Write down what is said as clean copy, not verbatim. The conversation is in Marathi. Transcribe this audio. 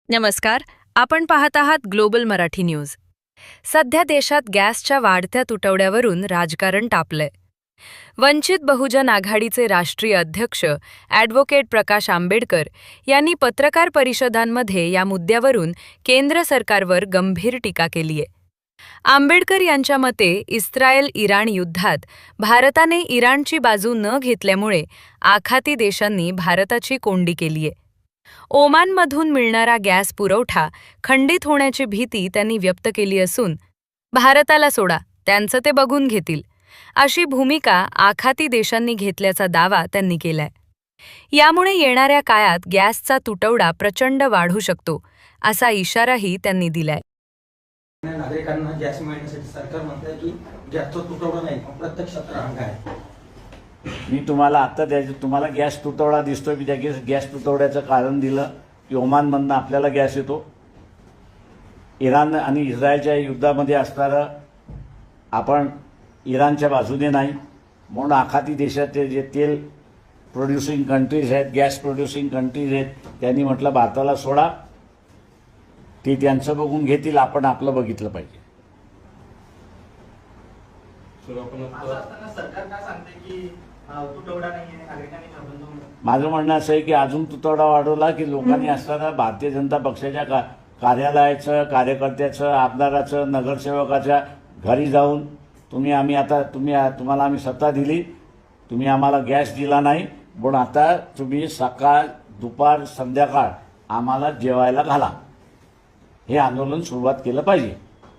नमस्कार. आपण पाहत आहात ग्लोबल मराठी न्यूज. सध्या देशात गॅसच्या वाढत्या तुटवड्यावरून राजकारण तापलंय. वंचित बहुजन आघाडीचे राष्ट्रीय अध्यक्ष ॲडव्होकेट प्रकाश आंबेडकर यांनी पत्रकार परिषदांमध्ये या मुद्द्यावरून केंद्र सरकारवर गंभीर टीका केलीय. आंबेडकर यांच्या मते इस्रायल-इराण युद्धात भारताने इराणची बाजू न घेतल्यामुळे आखाती देशांनी भारताची कोंडी केलीय. ओमानमधून मिळणारा गॅस पुरवठा खंडित होण्याची भीती त्यांनी व्यक्त केली असून भारताला सोडा, त्यांचं ते बघून घेतील, अशी भूमिका आखाती देशांनी घेतल्याचा दावा त्यांनी केलाय. यामुळे येणाऱ्या काळात गॅसचा तुटवडा प्रचंड वाढू शकतो, असा इशाराही त्यांनी दिलाय. नागरिकांना गॅस मिळण्यासाठी सरकार म्हणतंय की गॅसचा तुटवडा नाही, प्रत्यक्षात रांग आहे. मी तुम्हाला आता तुम्हाला गॅस तुटवडा दिसतोय. मी त्या गॅस तुटवड्याचं कारण दिलं की ओमानमधनं आपल्याला गॅस येतो. इराण आणि इस्रायलच्या युद्धामध्ये असणारं आपण इराणच्या बाजूने नाही, म्हणून आखाती देशाचे जे तेल प्रोड्युसिंग कंट्रीज आहेत, गॅस प्रोड्युसिंग कंट्रीज आहेत, त्यांनी म्हटलं भारताला सोडा, ते त्यांचं बघून घेतील, आपण आपलं बघितलं पाहिजे. माझं म्हणणं असं आहे की अजून तुटवडा वाढवला की लोकांनी असताना भारतीय जनता पक्षाच्या कार्यालयाचं, कार्यकर्त्याचं, आमदाराचं, नगरसेवकाच्या घरी जाऊन तुम्हाला आम्ही सत्ता दिली, तुम्ही आम्हाला गॅस दिला नाही, पण आता तुम्ही सकाळ, दुपार, संध्याकाळ आम्हाला जेवायला घाला, हे आंदोलन सुरुवात केलं पाहिजे.